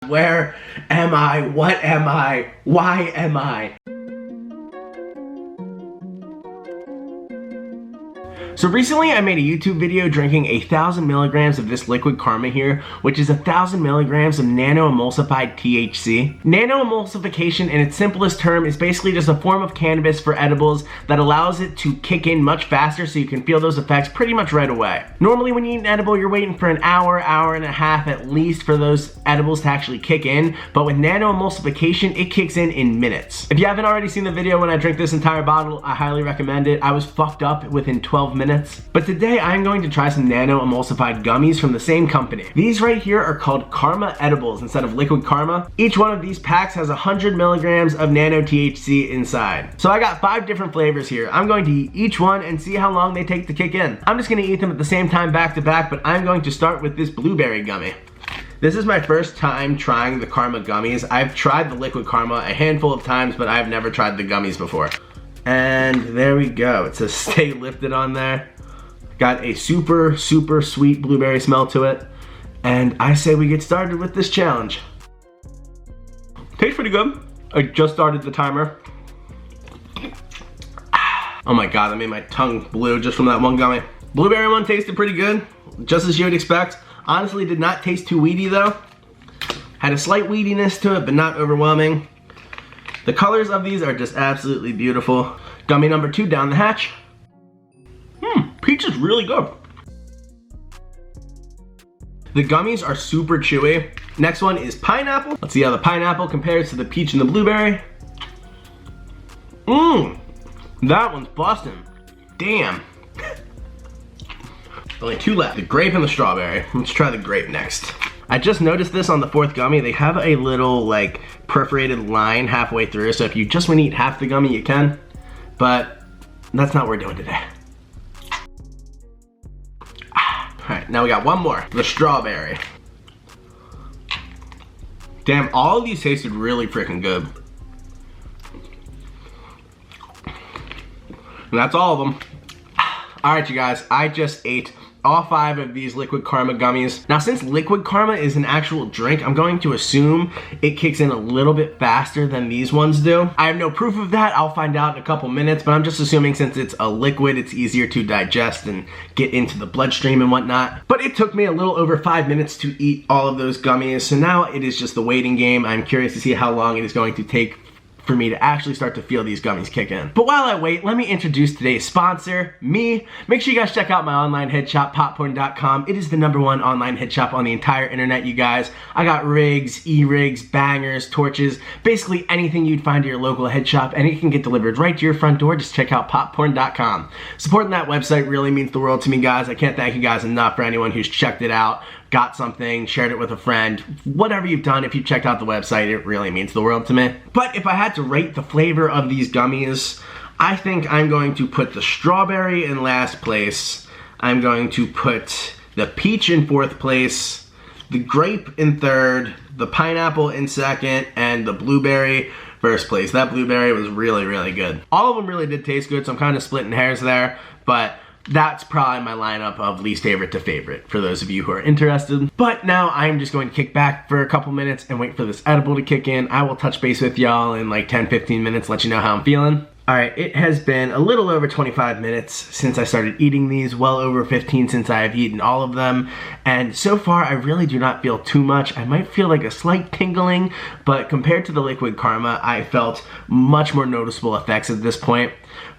where am I? What am I? Why am I? So recently I made a YouTube video drinking 1,000 milligrams of this liquid Karma here, which is 1,000 milligrams of nano emulsified THC. Nano emulsification in its simplest term is basically just a form of cannabis for edibles that allows it to kick in much faster so you can feel those effects pretty much right away. Normally when you eat an edible, you're waiting for an hour, hour and a half at least for those edibles to actually kick in, but with nano emulsification, it kicks in minutes. If you haven't already seen the video when I drink this entire bottle, I highly recommend it. I was fucked up within 12 minutes. But today I'm going to try some nano emulsified gummies from the same company. These right here are called Karma edibles instead of liquid Karma. Each one of these packs has 100 milligrams of nano THC inside. So I got 5 different flavors here. I'm going to eat each one and see how long they take to kick in. I'm just going to eat them at the same time back to back, but I'm going to start with this blueberry gummy. This is my first time trying the Karma gummies. I've tried the liquid Karma a handful of times, but I've never tried the gummies before. And there we go. It says stay lifted on there. Got a super, super sweet blueberry smell to it. And I say we get started with this challenge. Tastes pretty good. I just started the timer. Oh my god, that made my tongue blue just from that one gummy. Blueberry one tasted pretty good, just as you would expect. Honestly, did not taste too weedy though. Had a slight weediness to it, but not overwhelming. The colors of these are just absolutely beautiful. Gummy number 2 down the hatch. Peach is really good. The gummies are super chewy. Next one is pineapple. Let's see how the pineapple compares to the peach and the blueberry. That one's busting. Damn. Only 2 left, the grape and the strawberry. Let's try the grape next. I just noticed this on the 4th gummy. They have a little like perforated line halfway through, so if you just want to eat half the gummy, you can. But that's not what we're doing today. Alright, now we got one more. The strawberry. Damn, all of these tasted really freaking good. And that's all of them. Alright you guys, I just ate all 5 of these liquid Karma gummies. Now since liquid Karma is an actual drink, I'm going to assume it kicks in a little bit faster than these ones do. I have no proof of that, I'll find out in a couple minutes, but I'm just assuming since it's a liquid, it's easier to digest and get into the bloodstream and whatnot. But it took me a little over 5 minutes to eat all of those gummies, so now it is just the waiting game. I'm curious to see how long it is going to take for me to actually start to feel these gummies kick in. But while I wait, let me introduce today's sponsor, me. Make sure you guys check out my online head shop, Potporn.com. It is the #1 online head shop on the entire internet, you guys. I got rigs, e-rigs, bangers, torches, basically anything you'd find at your local head shop, and it can get delivered right to your front door. Just check out Potporn.com. Supporting that website really means the world to me, guys. I can't thank you guys enough for anyone who's checked it out, got something, shared it with a friend, whatever you've done. If you checked out the website, it really means the world to me. But if I had to rate the flavor of these gummies, I think I'm going to put the strawberry in last place. I'm going to put the peach in 4th place, the grape in 3rd, the pineapple in 2nd, and the blueberry 1st place. That blueberry was really, really good. All of them really did taste good, so I'm kind of splitting hairs there, but that's probably my lineup of least favorite to favorite for those of you who are interested. But now I'm just going to kick back for a couple minutes and wait for this edible to kick in. I will touch base with y'all in like 10-15 minutes, let you know how I'm feeling. Alright, it has been a little over 25 minutes since I started eating these, well over 15 since I have eaten all of them, and so far I really do not feel too much. I might feel like a slight tingling, but compared to the liquid Karma, I felt much more noticeable effects at this point.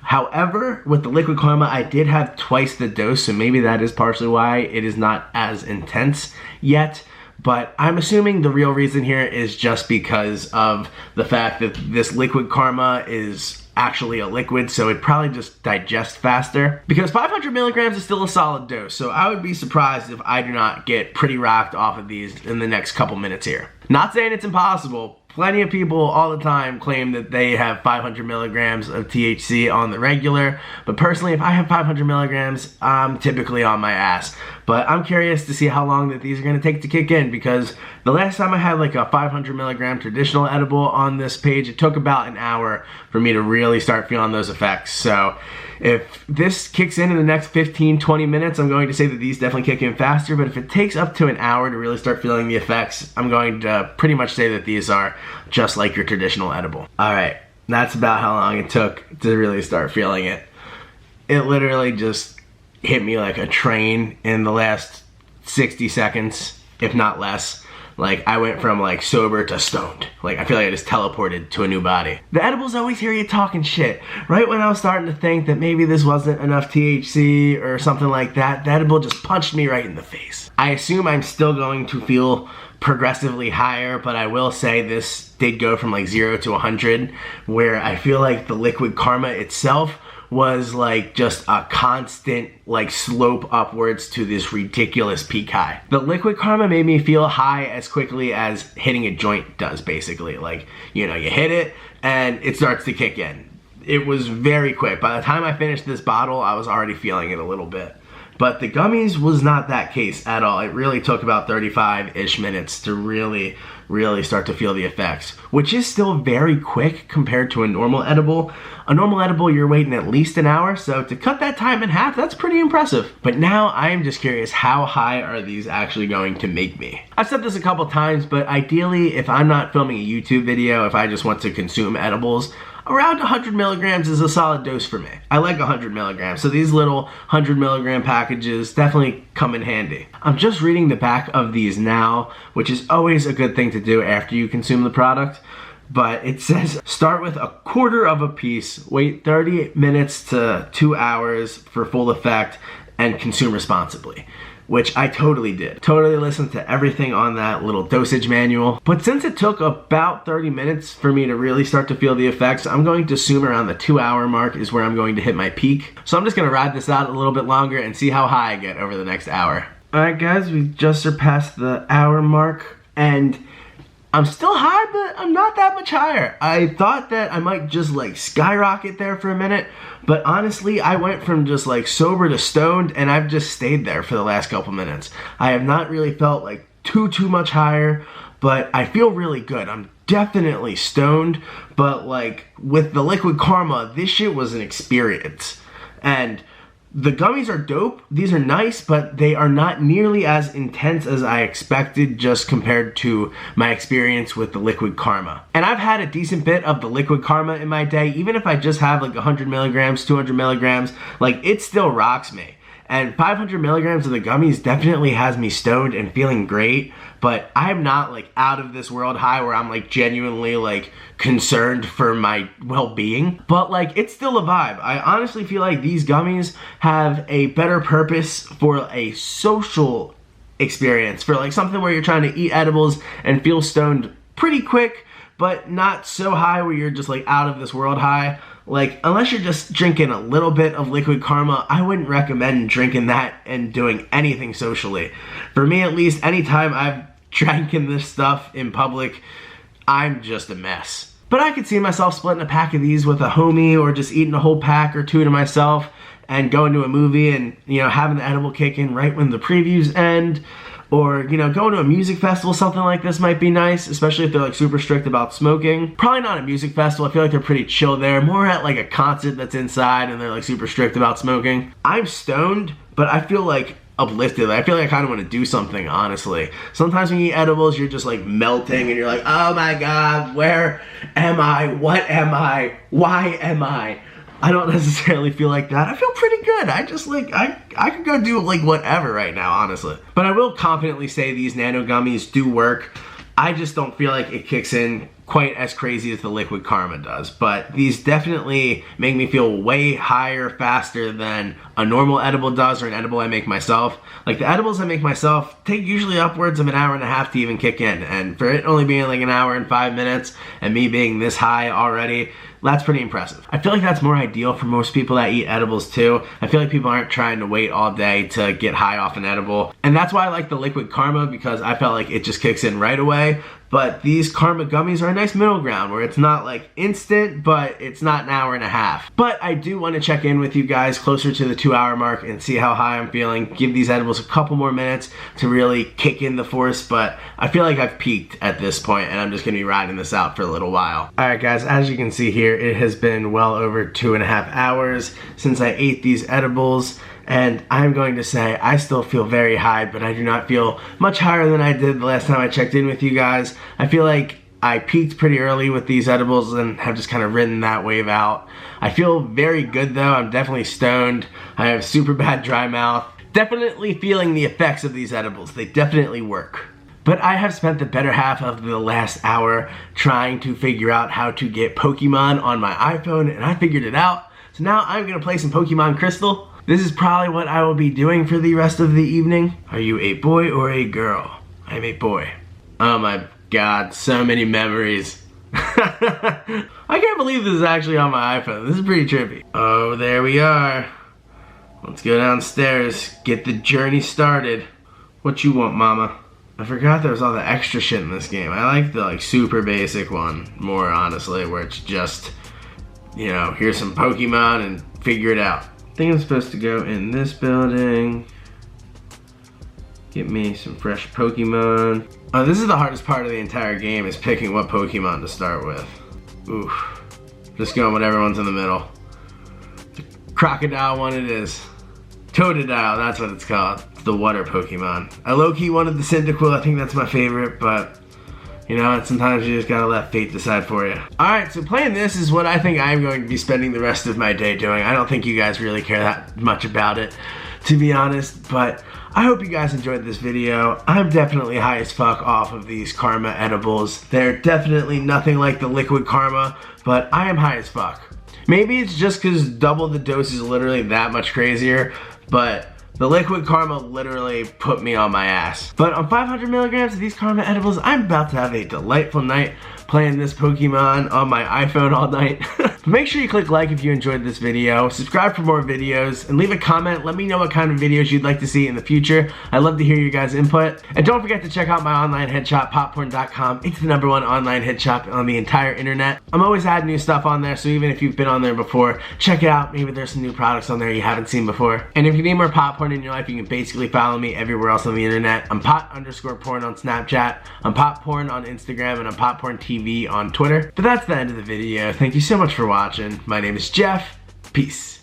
However, with the liquid Karma, I did have twice the dose, so maybe that is partially why it is not as intense yet. But I'm assuming the real reason here is just because of the fact that this liquid Karma is actually a liquid, so it probably just digests faster. Because 500 milligrams is still a solid dose, so I would be surprised if I do not get pretty rocked off of these in the next couple minutes here. Not saying it's impossible, Plenty of people all the time claim that they have 500 milligrams of THC on the regular, but personally, if I have 500 milligrams, I'm typically on my ass. But I'm curious to see how long that these are going to take to kick in, because the last time I had like a 500 milligram traditional edible on this page, it took about an hour for me to really start feeling those effects. So if this kicks in the next 15-20 minutes, I'm going to say that these definitely kick in faster, but if it takes up to an hour to really start feeling the effects, I'm going to pretty much say that these are just like your traditional edible. Alright, that's about how long it took to really start feeling it. It literally just hit me like a train in the last 60 seconds, if not less. Like, I went from like sober to stoned. Like, I feel like I just teleported to a new body. The edibles always hear you talking shit. Right when I was starting to think that maybe this wasn't enough THC or something like that, the edible just punched me right in the face. I assume I'm still going to feel progressively higher, but I will say this did go from like 0 to 100, where I feel like the liquid Karma itself was like just a constant like slope upwards to this ridiculous peak high. The liquid Karma made me feel high as quickly as hitting a joint does, basically. Like, you know, you hit it and it starts to kick in. It was very quick. By the time I finished this bottle, I was already feeling it a little bit. But the gummies was not that case at all. It really took about 35-ish minutes to really start to feel the effects, which is still very quick compared to a normal edible. A normal edible, you're waiting at least an hour, so to cut that time in half, that's pretty impressive. But now I am just curious, how high are these actually going to make me? I've said this a couple times, but ideally, if I'm not filming a YouTube video, if I just want to consume edibles, around 100 milligrams is a solid dose for me. I like 100 milligrams, so these little 100 milligram packages definitely come in handy. I'm just reading the back of these now, which is always a good thing to do after you consume the product. But it says, start with a quarter of a piece, wait 30 minutes to 2 hours for full effect, and consume responsibly. Which I totally did. Totally listened to everything on that little dosage manual. But since it took about 30 minutes for me to really start to feel the effects, I'm going to assume around the 2-hour mark is where I'm going to hit my peak. So I'm just gonna ride this out a little bit longer and see how high I get over the next hour. Alright guys, we've just surpassed the hour mark, and I'm still high, but I'm not that much higher. I thought that I might just like skyrocket there for a minute, but honestly, I went from just like sober to stoned, and I've just stayed there for the last couple minutes. I have not really felt like too much higher, but I feel really good. I'm definitely stoned, but like with the liquid Karma, this shit was an experience. And the gummies are dope, these are nice, but they are not nearly as intense as I expected just compared to my experience with the liquid Karma. And I've had a decent bit of the liquid Karma in my day, even if I just have like 100 milligrams, 200 milligrams, like it still rocks me. And 500 milligrams of the gummies definitely has me stoned and feeling great, but I'm not like out of this world high where I'm like genuinely like concerned for my well-being. But like, it's still a vibe. I honestly feel like these gummies have a better purpose for a social experience, for like something where you're trying to eat edibles and feel stoned pretty quick, but not so high where you're just like out of this world high. Like, unless you're just drinking a little bit of liquid Karma, I wouldn't recommend drinking that and doing anything socially. For me, at least, anytime I've drank in this stuff in public, I'm just a mess. But I could see myself splitting a pack of these with a homie, or just eating a whole pack or two to myself and going to a movie and, you know, having the edible kick in right when the previews end. Or, you know, going to a music festival, something like this might be nice, especially if they're like super strict about smoking. Probably not a music festival, I feel like they're pretty chill there. More at like a concert that's inside and they're like super strict about smoking. I'm stoned, but I feel like uplifted. I feel like I kind of want to do something, honestly. Sometimes when you eat edibles, you're just like melting and you're like, oh my god, where am I? What am I? Why am I? I don't necessarily feel like that. I feel pretty good. I just like, I could go do like whatever right now, honestly. But I will confidently say these nano gummies do work. I just don't feel like it kicks in quite as crazy as the liquid Karma does. But these definitely make me feel way higher faster than a normal edible does, or an edible I make myself. Like the edibles I make myself take usually upwards of an hour and a half to even kick in. And for it only being like an hour and 5 minutes and me being this high already, that's pretty impressive. I feel like that's more ideal for most people that eat edibles too. I feel like people aren't trying to wait all day to get high off an edible. And that's why I like the liquid Karma, because I felt like it just kicks in right away. But these Karma Gummies are a nice middle ground where it's not like instant, but it's not an hour and a half. But I do want to check in with you guys closer to the 2-hour mark and see how high I'm feeling. Give these edibles a couple more minutes to really kick in the force, but I feel like I've peaked at this point and I'm just going to be riding this out for a little while. Alright guys, as you can see here, it has been well over 2.5 hours since I ate these edibles. And I'm going to say I still feel very high, but I do not feel much higher than I did the last time I checked in with you guys. I feel like I peaked pretty early with these edibles and have just kind of ridden that wave out. I feel very good though. I'm definitely stoned. I have super bad dry mouth. Definitely feeling the effects of these edibles. They definitely work. But I have spent the better half of the last hour trying to figure out how to get Pokemon on my iPhone, and I figured it out. So now I'm going to play some Pokemon Crystal. This is probably what I will be doing for the rest of the evening. Are you a boy or a girl? I'm a boy. Oh my god, so many memories. I can't believe this is actually on my iPhone. This is pretty trippy. Oh, there we are. Let's go downstairs, get the journey started. What you want, mama? I forgot there was all the extra shit in this game. I like the super basic one more, honestly, where it's just, you know, here's some Pokemon and figure it out. I think I'm supposed to go in this building. Get me some fresh Pokemon. Oh, this is the hardest part of the entire game, is picking what Pokemon to start with. Oof. Just going with everyone's in the middle. The Crocodile one it is. Totodile, that's what it's called. It's the water Pokemon. I low-key wanted the Cyndaquil, I think that's my favorite, but you know, sometimes you just gotta let fate decide for you. Alright, so playing this is what I think I'm going to be spending the rest of my day doing. I don't think you guys really care that much about it, to be honest, but I hope you guys enjoyed this video. I'm definitely high as fuck off of these Karma edibles. They're definitely nothing like the liquid Karma, but I am high as fuck. Maybe it's just because double the dose is literally that much crazier, but the liquid Karma literally put me on my ass. But on 500 milligrams of these Karma edibles, I'm about to have a delightful night playing this Pokemon on my iPhone all night. But make sure you click like if you enjoyed this video, subscribe for more videos, and leave a comment. Let me know what kind of videos you'd like to see in the future. I'd love to hear your guys' input. And don't forget to check out my online head shop, Potporn.com. It's the #1 online head shop on the entire internet. I'm always adding new stuff on there, so even if you've been on there before, check it out. Maybe there's some new products on there you haven't seen before. And if you need more Potporn in your life, you can basically follow me everywhere else on the internet. I'm pot_porn on Snapchat, I'm Potporn on Instagram, and I'm Potporn TV on Twitter. But that's the end of the video. Thank you so much for watching. My name is Jeff. Peace.